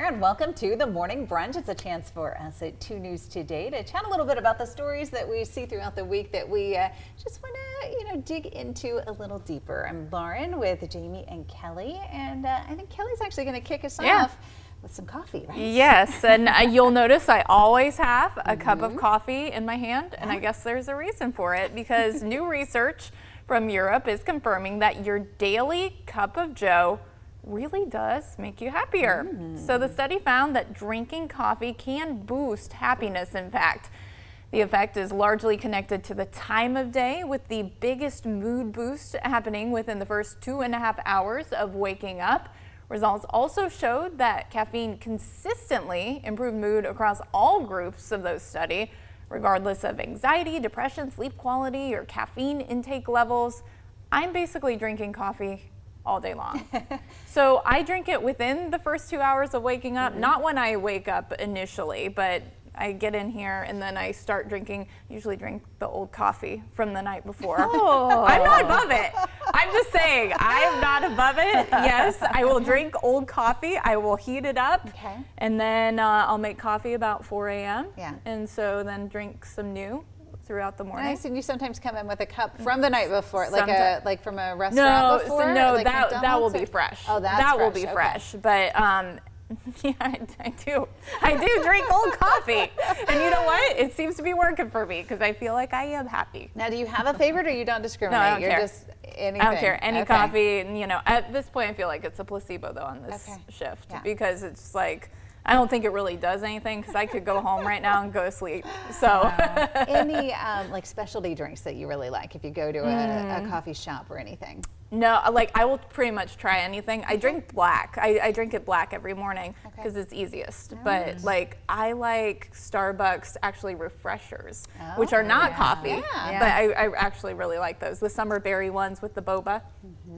and welcome to the Morning Brunch. It's a chance for us at 2 News Today to chat a little bit about the stories that we see throughout the week that we just want to, dig into a little deeper. I'm Lauren with Jamie and Kelley, and I think Kelley's actually going to kick us off with some coffee, right? Yes, and you'll notice I always have a cup of coffee in my hand, and I guess there's a reason for it, because new research from Europe is confirming that your daily cup of joe really does make you happier. So the study found that drinking coffee can boost happiness. In fact, the effect is largely connected to the time of day, with the biggest mood boost happening within the first 2.5 hours of waking up. Results also showed that caffeine consistently improved mood across all groups of those studied, regardless of anxiety, depression, sleep quality, or caffeine intake levels. I'm basically drinking coffee all day long. So I drink it within the first 2 hours of waking up, not when I wake up initially, but I get in here and then I start drinking, usually drink the old coffee from the night before. I'm not above it. I'm just saying, I am not above it. Yes, I will drink old coffee. I will heat it up, and then I'll make coffee about 4 a.m. And so then drink some new throughout the morning. Nice, and you sometimes come in with a cup from the night before, like from a restaurant before? No, like that will be fresh. Oh, that will be fresh. But yeah, I do drink old coffee, and you know what? It seems to be working for me because I feel like I am happy. Now, do you have a favorite, or you don't discriminate? No, I don't care. Just anything. I don't care. Any coffee. And, at this point, I feel like it's a placebo though on this shift because it's like, I don't think it really does anything, because I could go home right now and go to sleep. So, any like specialty drinks that you really like if you go to a coffee shop or anything? No, like I will pretty much try anything. I drink black. I drink it black every morning because it's easiest. But like I like Starbucks actually refreshers, which are not coffee, but I actually really like those. The summer berry ones with the boba.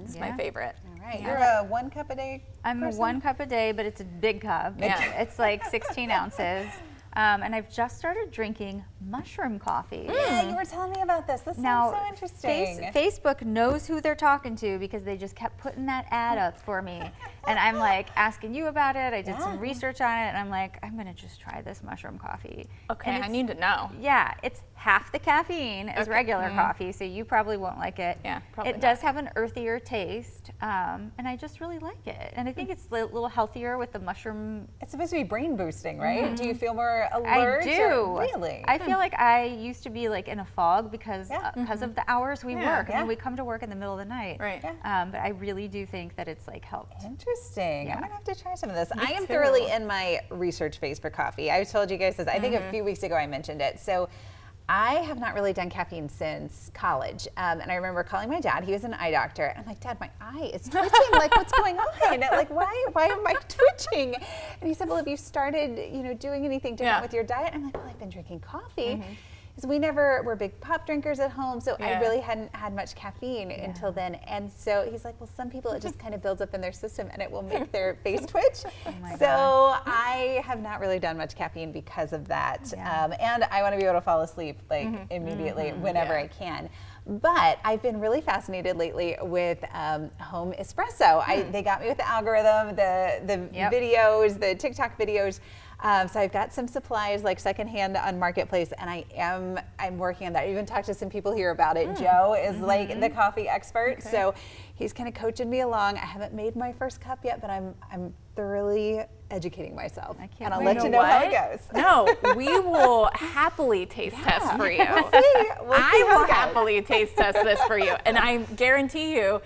It's my favorite. Right. You're a 1 cup a day I'm person? 1 cup a day, but it's a big cup. It's like 16 ounces. And I've just started drinking mushroom coffee. Yeah, you were telling me about this. This sounds so interesting. Facebook knows who they're talking to because they just kept putting that ad up for me. And I'm like asking you about it. I did some research on it, and I'm like, I'm gonna just try this mushroom coffee. Okay, I need to know. Yeah, it's half the caffeine as regular coffee, so you probably won't like it. Yeah, probably It does have an earthier taste, and I just really like it. And I think it's a little healthier with the mushroom. It's supposed to be brain boosting, right? Do you feel more alert? I do. Really? I feel like I used to be like in a fog because of the hours we work. I mean, we come to work in the middle of the night. Right. But I really do think that it's like helped. Interesting. I'm gonna have to try some of this. I am thoroughly in my research phase for coffee. I told you guys this, I think a few weeks ago I mentioned it. So I have not really done caffeine since college. And I remember calling my dad, he was an eye doctor. And I'm like, Dad, my eye is twitching. Like, what's going on? Like, why am I twitching? And he said, well, have you started, doing anything different with your diet? I'm like, well, I've been drinking coffee. Because we never were big pop drinkers at home, so I really hadn't had much caffeine until then. And so he's like, well, some people, it just kind of builds up in their system and it will make their face twitch. So I have not really done much caffeine because of that. And I want to be able to fall asleep like immediately whenever I can. But I've been really fascinated lately with home espresso. They got me with the algorithm, the videos, the TikTok videos. So I've got some supplies like secondhand on Marketplace, and I'm working on that. I even talked to some people here about it. Joe is like the coffee expert, so he's kind of coaching me along. I haven't made my first cup yet, but I'm thoroughly educating myself, and I'll let you know how it goes. No, we will happily taste test for you. I will happily taste test this for you, and I guarantee you,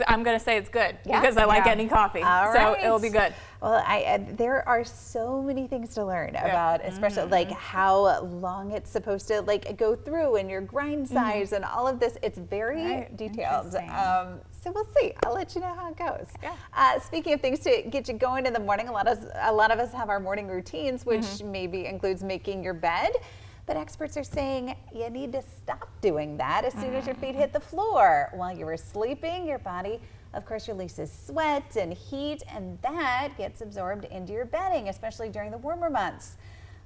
I'm going to say it's good because I like any coffee, so it'll be good. Well, there are so many things to learn about espresso, like how long it's supposed to go through and your grind size and all of this. It's very detailed. So we'll see. I'll let you know how it goes. Speaking of things to get you going in the morning, a lot of us have our morning routines, which maybe includes making your bed. But experts are saying you need to stop doing that as soon as your feet hit the floor. While you were sleeping, your body, of course, releases sweat and heat, and that gets absorbed into your bedding, especially during the warmer months.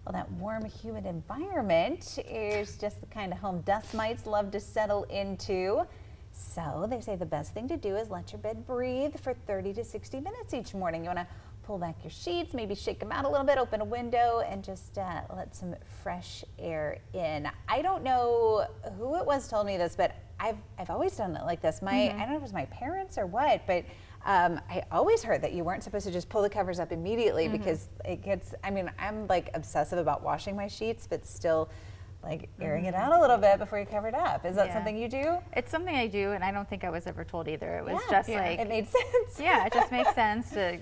Well, that warm, humid environment is just the kind of home dust mites love to settle into. So they say the best thing to do is let your bed breathe for 30 to 60 minutes each morning. You want to pull back your sheets, maybe shake them out a little bit, open a window, and just let some fresh air in. I don't know who it was told me this, but I've always done it like this. I don't know if it was my parents or what, but I always heard that you weren't supposed to just pull the covers up immediately because it gets, I'm like obsessive about washing my sheets, but still like airing it out a little bit before you cover it up. Is that something you do? It's something I do, and I don't think I was ever told either. It was just like, it made sense. Yeah, it just makes sense to,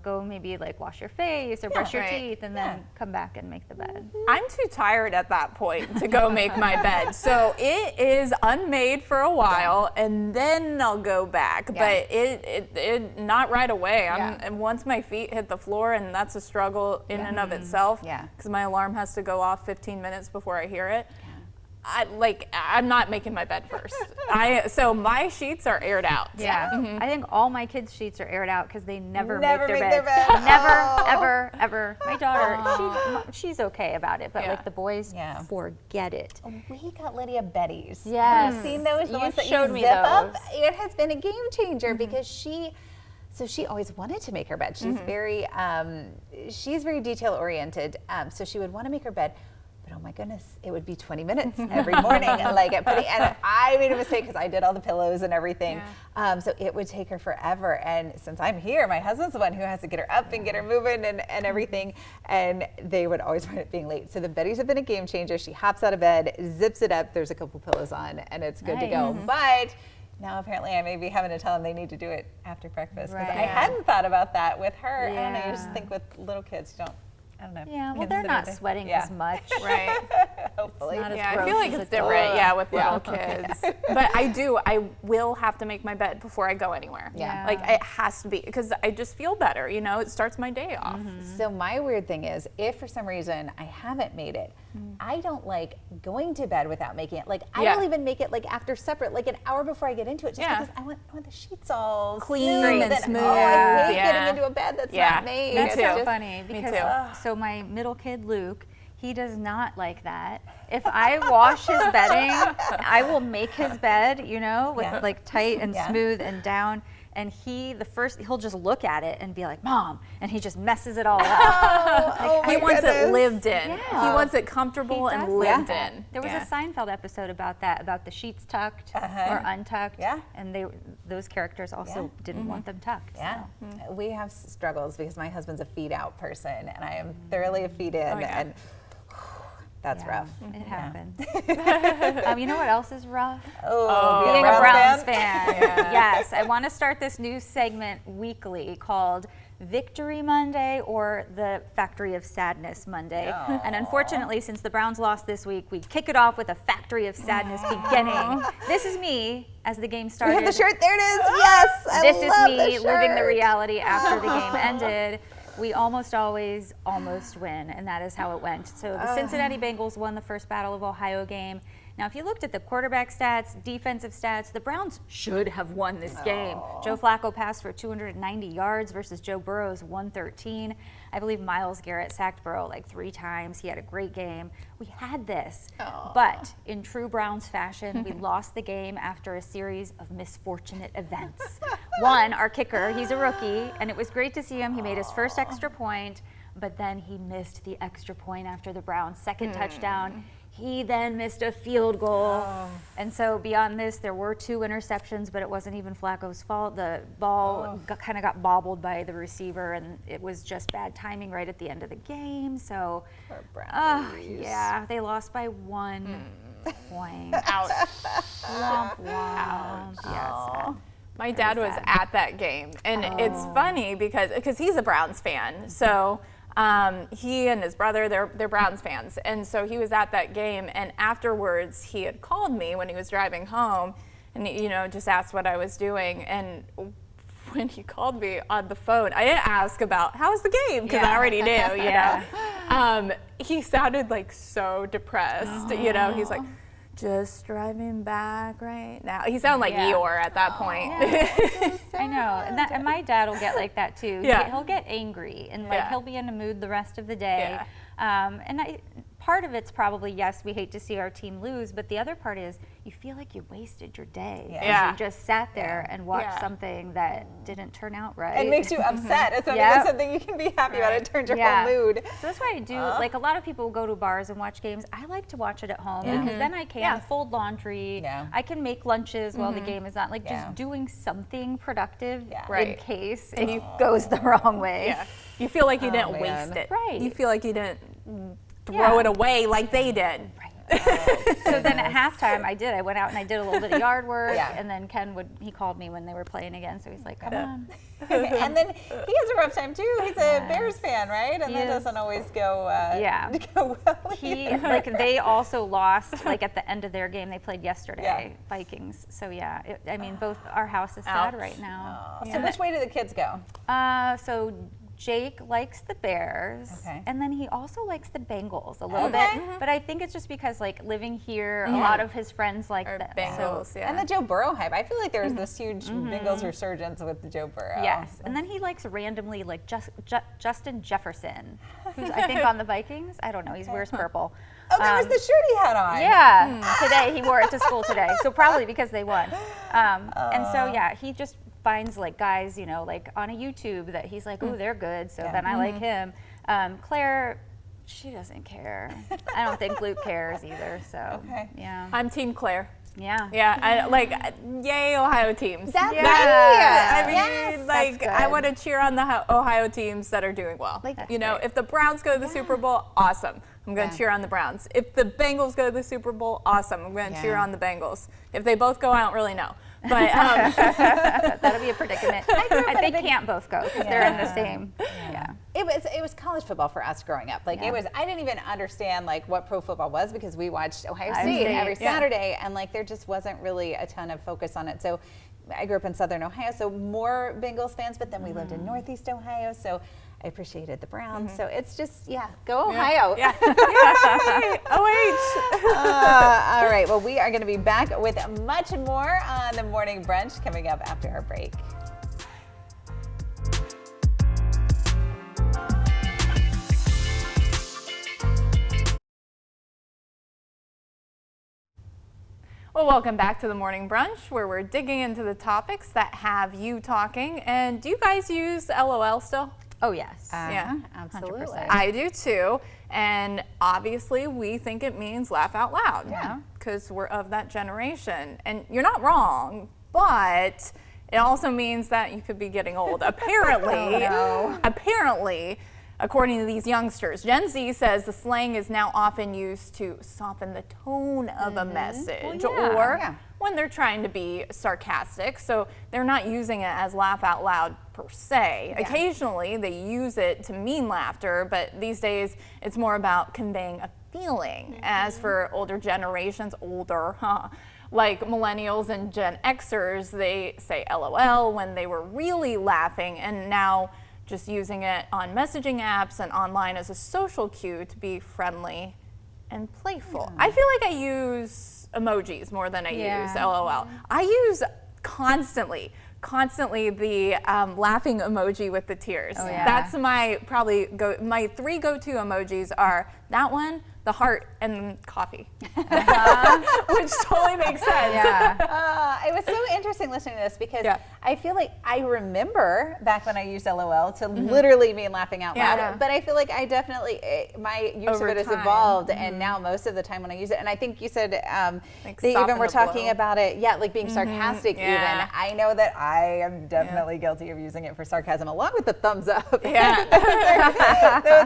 go maybe like wash your face or brush your teeth and then come back and make the bed. I'm too tired at that point to go make my bed. So it is unmade for a while and then I'll go back, but it not right away. And once my feet hit the floor, and that's a struggle in and of itself, because my alarm has to go off 15 minutes before I hear it. I'm not making my bed first. So my sheets are aired out. I think all my kids' sheets are aired out because they never make their bed. Never, ever. My daughter, she's okay about it, but like the boys, forget it. We got Lydia Betty's. Yes. Have you seen those? The ones that showed you me zip up? those. It has been a game changer because she always wanted to make her bed. She's she's very detail oriented. So she would want to make her bed. Oh my goodness, it would be 20 minutes every morning. And I made a mistake because I did all the pillows and everything. So it would take her forever. And since I'm here, my husband's the one who has to get her up and get her moving and everything. And they would always find it being late. So the Betty's have been a game changer. She hops out of bed, zips it up, there's a couple pillows on, and it's good to go. But now apparently I may be having to tell them they need to do it after breakfast. Because I hadn't thought about that with her. I don't know, you just think with little kids, you don't. I don't know. Yeah, well, they're not sweating as much. Right. Hopefully. I feel like it's different, with little kids. But I will have to make my bed before I go anywhere. Like, it has to be, because I just feel better, it starts my day off. So my weird thing is, if for some reason I haven't made it, I don't like going to bed without making it. Like, I don't even make it like after supper, like an hour before I get into it, just because I want the sheets all clean and smooth. I hate getting into a bed that's not made. That's Me so too. funny because Me too. So my middle kid Luke, he does not like that. If I wash his bedding, I will make his bed, with like tight and smooth and down. And he'll just look at it and be like, Mom, and he just messes it all up. He wants it lived in. He wants it comfortable and lived in. There was a Seinfeld episode about that, about the sheets tucked or untucked. And those characters also didn't want them tucked. We have struggles because my husband's a feet out person and I am thoroughly a feet in. And that's rough. It happens. You know what else is rough? Being a Browns fan. Yes, I want to start this new segment weekly called Victory Monday or the Factory of Sadness Monday. And unfortunately, since the Browns lost this week, we kick it off with a Factory of Sadness beginning. This is me as the game started. You have the shirt, there it is. Yes, this is me living the reality after the game ended. We almost always win, and that is how it went. So the Cincinnati Bengals won the first Battle of Ohio game. Now, if you looked at the quarterback stats, defensive stats, the Browns should have won this game. Joe Flacco passed for 290 yards versus Joe Burrow's 113. I believe Myles Garrett sacked Burrow like 3 times. He had a great game. We had this. But in true Browns fashion, we lost the game after a series of misfortunate events. One, our kicker, he's a rookie, and it was great to see him. He made his first extra point, but then he missed the extra point after the Browns' second touchdown. He then missed a field goal. And so beyond this, there were 2 interceptions, but it wasn't even Flacco's fault. The ball kind of got bobbled by the receiver, and it was just bad timing right at the end of the game. So, they lost by 1 point. Ouch. Womp womp. Yes. My dad was at that game, and it's funny because he's a Browns fan. So he and his brother, they're Browns fans. And so he was at that game, and afterwards he had called me when he was driving home and, just asked what I was doing. And when he called me on the phone, I didn't ask about how was the game because I already knew, he sounded like so depressed, he's like, just driving back right now. He sounded like Eeyore at that point. I know, and my dad will get like that too. He'll get angry and he'll be in a mood the rest of the day. part of it's probably, yes, we hate to see our team lose, but the other part is you feel like you wasted your day. Yeah. You just sat there and watched something that didn't turn out right. It makes you upset. It's not even something you can be happy about. It turns your whole mood. So that's why I do, like a lot of people go to bars and watch games. I like to watch it at home because then I can fold laundry. I can make lunches while the game is on. Like just doing something productive in case it goes the wrong way. Yeah. You feel like you didn't waste it. Right. You feel like you didn't throw it away like they did. So then at halftime, I went out and I did a little bit of yard work, and then he called me when they were playing again, so he's like, come on. And then he has a rough time too. He's a Bears fan, right? And that doesn't always go go well. They also lost like at the end of their game they played yesterday, Vikings. So I mean both our house is sad right now. So which way do the kids go? So Jake likes the Bears, and then he also likes the Bengals a little bit. But I think it's just because like living here, a lot of his friends like the Bengals. And the Joe Burrow hype. I feel like there was this huge Bengals resurgence with the Joe Burrow. Yes, and then he likes randomly like Justin Jefferson, who's I think on the Vikings. I don't know. He wears purple. Oh, that was the shirt he had on. Yeah, today he wore it to school today. So probably because they won. And so he just finds like guys, like on a YouTube that he's like, ooh, they're good. So then I like him. Claire, she doesn't care. I don't think Luke cares either. So I'm Team Claire. Yeah. Yeah, yay Ohio teams. That's I want to cheer on the Ohio teams that are doing well. If the Browns go to the Super Bowl, awesome. I'm going to cheer on the Browns. If the Bengals go to the Super Bowl, awesome. I'm going to cheer on the Bengals. If they both go, I don't really know. But that'll be a predicament. They can't both go because they're in the same. It was college football for us growing up. I didn't even understand what pro football was because we watched Ohio State every Saturday, and there just wasn't really a ton of focus on it. So I grew up in Southern Ohio, so more Bengals fans, but then we lived in Northeast Ohio, so I appreciated the Browns. So it's just go Ohio. All right. Well, we are going to be back with much more on the morning brunch coming up after our break. Well, welcome back to the morning brunch where we're digging into the topics that have you talking. And do you guys use LOL still? Oh, yes. Absolutely. 100%. I do too. And obviously we think it means laugh out loud. Because we're of that generation. And you're not wrong, but it also means that you could be getting old. Apparently, according to these youngsters, Gen Z says the slang is now often used to soften the tone of a message or when they're trying to be sarcastic. So they're not using it as laugh out loud per se. Occasionally they use it to mean laughter, but these days it's more about conveying a feeling. As for older generations, like millennials and Gen Xers, they say LOL when they were really laughing, and now just using it on messaging apps and online as a social cue to be friendly and playful. I feel like I use emojis more than I use LOL. I use constantly the laughing emoji with the tears. That's my my 3 go-to emojis are that one, the heart, and coffee, which totally makes sense. It was so interesting listening to this because I feel like I remember back when I used LOL to literally mean laughing out loud, but I feel like I definitely, my use of it has evolved, and now most of the time when I use it, and I think you said they even were talking about it, like being sarcastic even. I know that I am definitely guilty of using it for sarcasm along with the thumbs up. Those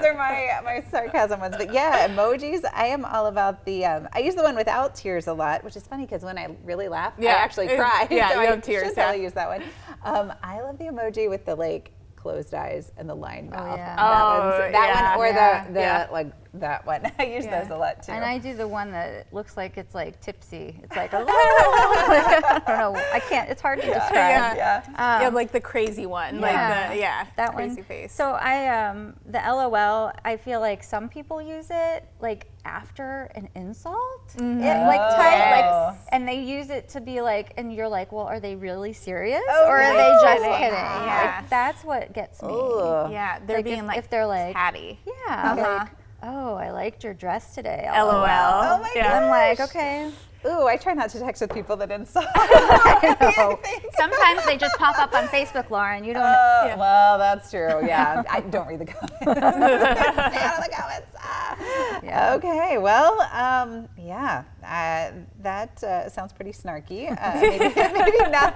are my sarcasm ones, but emojis. I am all about the, I use the one without tears a lot, which is funny because when I really laugh, I actually cry. So you have tears. Should probably use that one. I love the emoji with the closed eyes and the lined mouth. That one or the that one. I use those a lot too. And I do the one that looks like it's tipsy. It's I don't know. I can't. It's hard to describe. Like the crazy one. That crazy one. face. So the LOL. I feel like some people use it after an insult. And they use it to be and you're well, are they really serious or are they just kidding? That's what gets me. They're being if they're catty. oh, I liked your dress today. LOL. Oh my Yeah. I'm like, okay. Ooh, I try not to text with people that didn't sign anything. Sometimes they just pop up on Facebook, Lauren. You don't know. Oh, well, that's true. Yeah, I don't read the comments. Stay out of the comments. Yeah. Okay, well, that sounds pretty snarky. Maybe not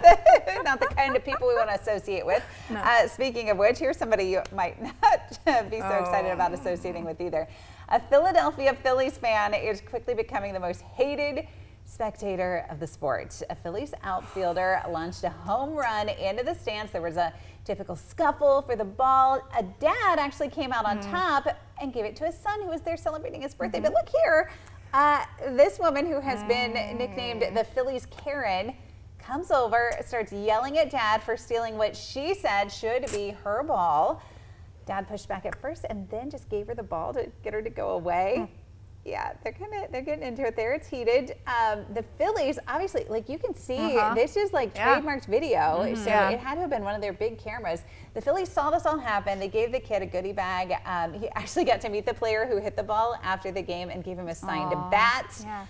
the kind of people we want to associate with. No. Speaking of which, here's somebody you might not be so excited about associating with either. A Philadelphia Phillies fan is quickly becoming the most hated spectator of the sport. A Phillies outfielder launched a home run into the stands. There was a typical scuffle for the ball. A dad actually came out on top and gave it to his son, who was there celebrating his birthday. But look here, this woman who has been nicknamed the Phillies Karen comes over, starts yelling at dad for stealing what she said should be her ball. Dad pushed back at first and then just gave her the ball to get her to go away. Yeah, they're getting into it there. It's heated. The Phillies, obviously, like you can see, this is like trademarked video. So it had to have been one of their big cameras. The Phillies saw this all happen. They gave the kid a goodie bag. He actually got to meet the player who hit the ball after the game and gave him a signed bat. Yeah.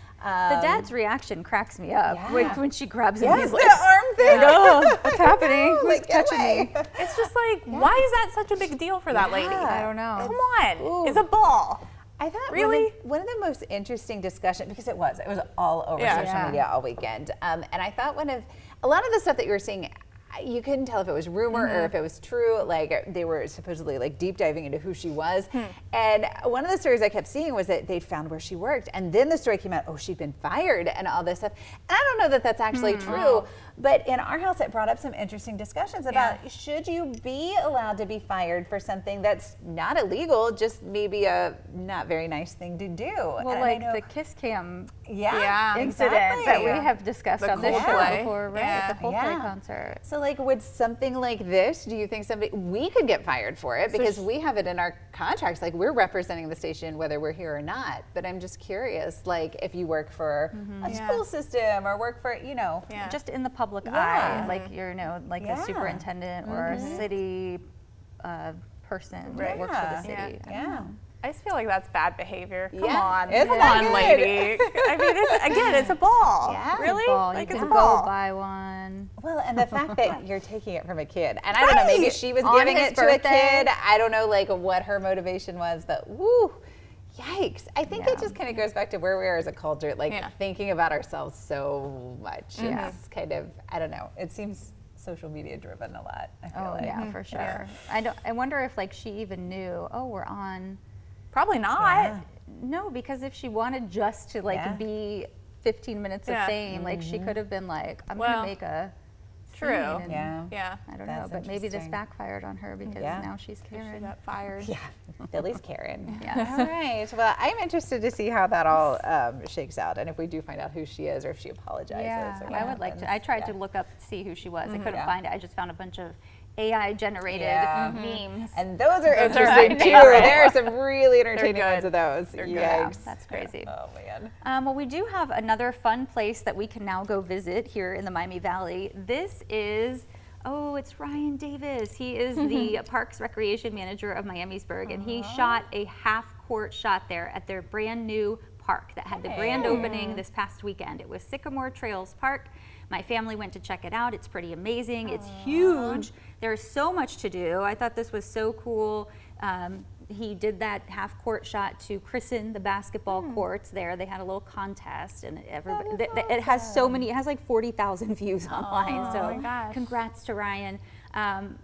The dad's reaction cracks me up when she grabs him. Yes, He's the like, arm thing. oh, what's happening? Who's Like, get touching away. me? It's just like, why is that such a big deal for that lady? I don't know. Come on, Ooh. it's a ball. I thought Really? one of the most interesting discussion, because it was all over social media all weekend. And I thought a lot of the stuff that you were seeing, you couldn't tell if it was rumor or if it was true. Like they were supposedly like deep diving into who she was. And one of the stories I kept seeing was that they found where she worked. And then the story came out, oh, she'd been fired and all this stuff. And I don't know that that's actually true. But in our house, it brought up some interesting discussions about should you be allowed to be fired for something that's not illegal, just maybe a not very nice thing to do. Well, and like the kiss cam yeah, incident exactly. that we have discussed The on this show Coldplay. before, right? Yeah. The Coldplay Yeah. concert. So like would something like this, do you think we could get fired for it because we have it in our contracts, like we're representing the station whether we're here or not. But I'm just curious, like if you work for a school system or work for, Just in the public eye, like like a superintendent or a city person that works for the city. Yeah. I just feel like that's bad behavior. Come Yeah, on, it's come not on, good. lady. I mean, it's a ball. Yeah. Really? Ball. Like You it's a can ball. go buy one. Well, and the fact that you're taking it from a kid, and I don't know, maybe she was On giving his it to a birthday. kid. I don't know, like what her motivation was, but woo, yikes! I think it just kind of goes back to where we are as a culture, like thinking about ourselves so much. It's kind of, I don't know. It seems social media driven a lot. I feel like. Yeah, for sure. I wonder if like she even knew. Oh, we're on. Probably not. Yeah. No, because if she wanted just to like be 15 minutes of fame, like she could have been like, I'm gonna make a True. scene and Yeah. I don't know, but maybe this backfired on her because now she's She Karen. got fired. Yeah, Philly's Karen. Yeah. All right. Well, I'm interested to see how that all shakes out, and if we do find out who she is, or if she apologizes. Yeah, or what I would like happens. to. I tried to look up to see who she was. I couldn't find it. I just found a bunch of AI generated memes. And those are Those are interesting my too. favorite. There are some really entertaining good. ones of those. They're good. Yikes. That's crazy. Oh man. Well, we do have another fun place that we can now go visit here in the Miami Valley. This is, it's Ryan Davis. He is the Parks Recreation Manager of Miamisburg, and he shot a half-court shot there at their brand new park that had the grand opening this past weekend. It was Sycamore Trails Park. My family went to check it out. It's pretty amazing. It's huge. There's so much to do. I thought this was so cool. He did that half-court shot to christen the basketball courts there. They had a little contest, and everybody. It has so many. It has like 40,000 views online. So my gosh. congrats to Ryan.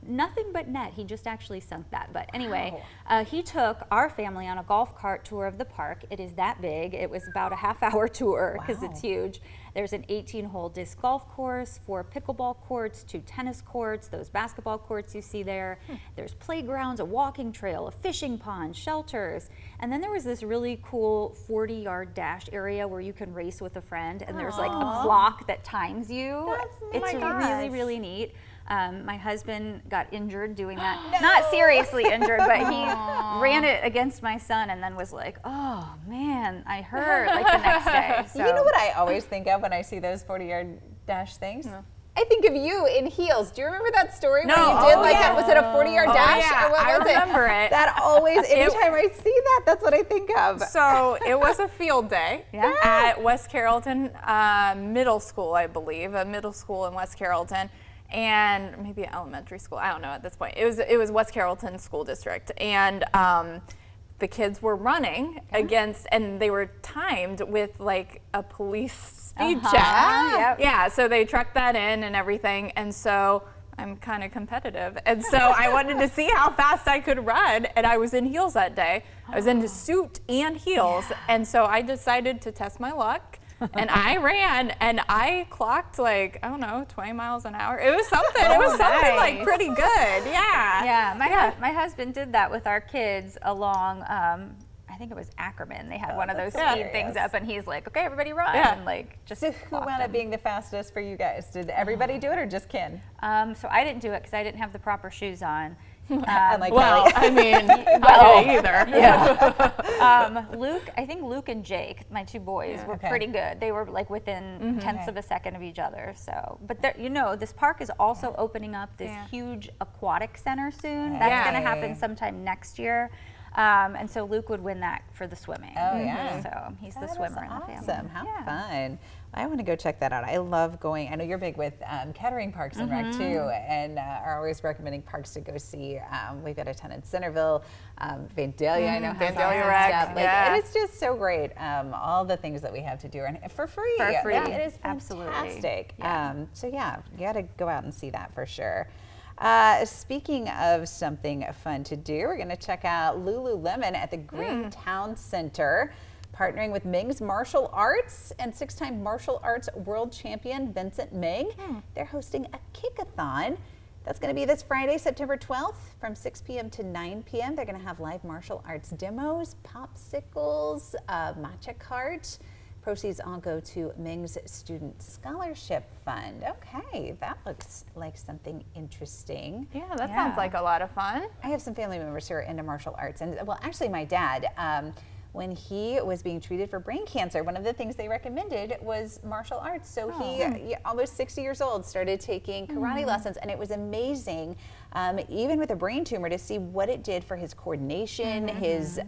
Nothing but net. He just actually sunk that. But anyway, he took our family on a golf cart tour of the park. It is that big. It was about a half-hour tour because it's huge. There's an 18-hole disc golf course, 4 pickleball courts, 2 tennis courts, those basketball courts you see there. There's playgrounds, a walking trail, a fishing pond, shelters. And then there was this really cool 40-yard dash area where you can race with a friend, and there's like a clock that times you. It's really, really neat. My husband got injured doing that. Not seriously injured, but he ran it against my son and then was like, oh man, I hurt like the next day. So. You know what I always think of when I see those 40-yard dash things? I think of you in heels. Do you remember that story No. where you did Yeah. Was it a 40-yard dash? Yeah. Or what I was remember it. That always, anytime I see that, that's what I think of. So it was a field day at West Carrollton Middle School, I believe, a middle school in West Carrollton, and maybe an elementary school. I don't know at this point. It was West Carrollton School District, and the kids were running against, and they were timed with like a police speed check. Yep. Yeah, so they trucked that in and everything, and so I'm kind of competitive, and so I wanted to see how fast I could run, and I was in heels that day. I was in a suit and heels, and so I decided to test my luck, and I ran, and I clocked like, I don't know, 20 miles an hour. It was something. It was something like pretty good. Yeah. Yeah, my husband did that with our kids along, I think it was Ackerman. They had one of those speed things up, and he's like, okay, everybody run. Yeah. And like, just So who wound up being the fastest for you guys? Did everybody do it or just Ken? So I didn't do it because I didn't have the proper shoes on. Unlike Well, Kelley. I mean, I didn't either. Luke, I think Luke and Jake, my two boys, were pretty good. They were like within tenths of a second of each other. So, but there, this park is also opening up this huge aquatic center soon. That's going to happen sometime next year. And so Luke would win that for the swimming. Oh, yeah. So he's the That is swimmer in the family. Awesome. How fun. I want to go check that out. I love going. I know you're big with Kettering Parks and Rec too, and are always recommending parks to go see. We've got a ton in Centerville. Vandalia, I know has Vandalia awesome Rec, stuff. Like, yeah. it is just so great. All the things that we have to do and for free. For free. Yeah, it is Absolutely. fantastic. Yeah. So yeah, you got to go out and see that for sure. Speaking of something fun to do, we're going to check out Lululemon at the Green Town Center, partnering with Ming's Martial Arts and 6-time martial arts world champion Vincent Ming. They're hosting a kick-a-thon. That's going to be this Friday, September 12th from 6 p.m. to 9 p.m. They're going to have live martial arts demos, popsicles, matcha cart. Proceeds all go to Ming's Student Scholarship Fund. Okay, that looks like something interesting. Yeah, that sounds like a lot of fun. I have some family members who are into martial arts, and well, actually my dad, when he was being treated for brain cancer, one of the things they recommended was martial arts. So he, almost 60 years old, started taking karate lessons, and it was amazing, even with a brain tumor, to see what it did for his coordination, his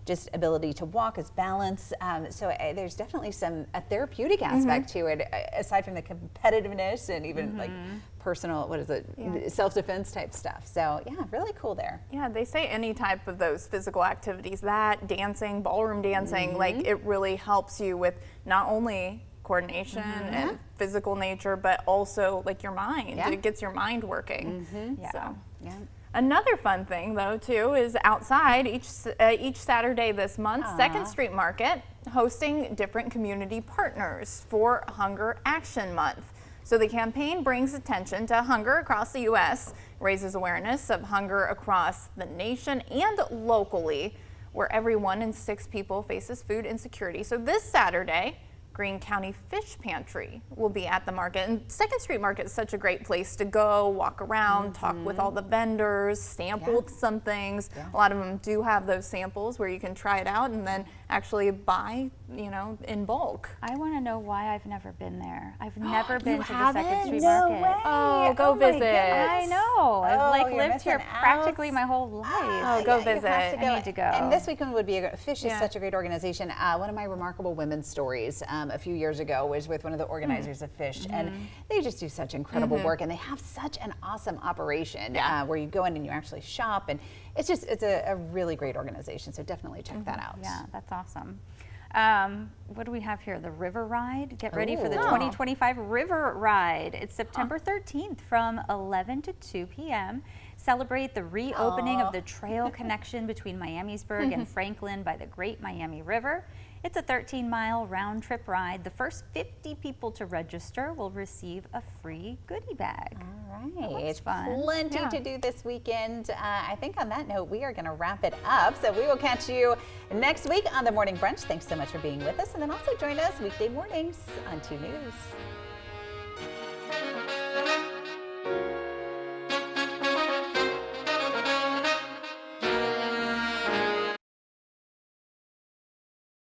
just ability to walk, his balance. So there's definitely a therapeutic aspect to it, aside from the competitiveness and even like personal, self-defense type stuff. So yeah, really cool there. Yeah, they say any type of those physical activities, that dancing, ballroom dancing, like it really helps you with not only coordination and physical nature, but also like your mind. Yeah. It gets your mind working. So. Yeah. Another fun thing, though, too, is outside each Saturday this month, 2nd Street Market hosting different community partners for Hunger Action Month. So the campaign brings attention to hunger across the U.S., raises awareness of hunger across the nation and locally, where every 1 in 6 people faces food insecurity. So this Saturday, Greene County Fish Pantry will be at the market. And 2nd Street Market is such a great place to go, walk around, talk with all the vendors, sample some things. A lot of them do have those samples where you can try it out and then actually buy, in bulk. I want to know why I've never been there. I've never been to the haven't? 2nd Street No Market. way. Oh, go my visit. goodness. I know. I've you're lived here missing out. practically my whole life. Oh, go You visit. have to I need to go. And this weekend would be Fish is Yeah. such a great organization. One of my remarkable women's stories a few years ago was with one of the organizers of Fish, and they just do such incredible work, and they have such an awesome operation where you go in and you actually shop, and it's a really great organization. So definitely check that out. Yeah, that's awesome. What do we have here? The River Ride. Get ready for the Ooh. 2025 River Ride. It's September 13th from 11 to 2 p.m. Celebrate the reopening of the trail connection between Miamisburg and Franklin by the Great Miami River. It's a 13-mile round-trip ride. The first 50 people to register will receive a free goodie bag. All right, That's fun. plenty Yeah. to do this weekend. I think on that note, we are going to wrap it up. So we will catch you next week on the Morning Brunch. Thanks so much for being with us. And then also join us weekday mornings on 2 News.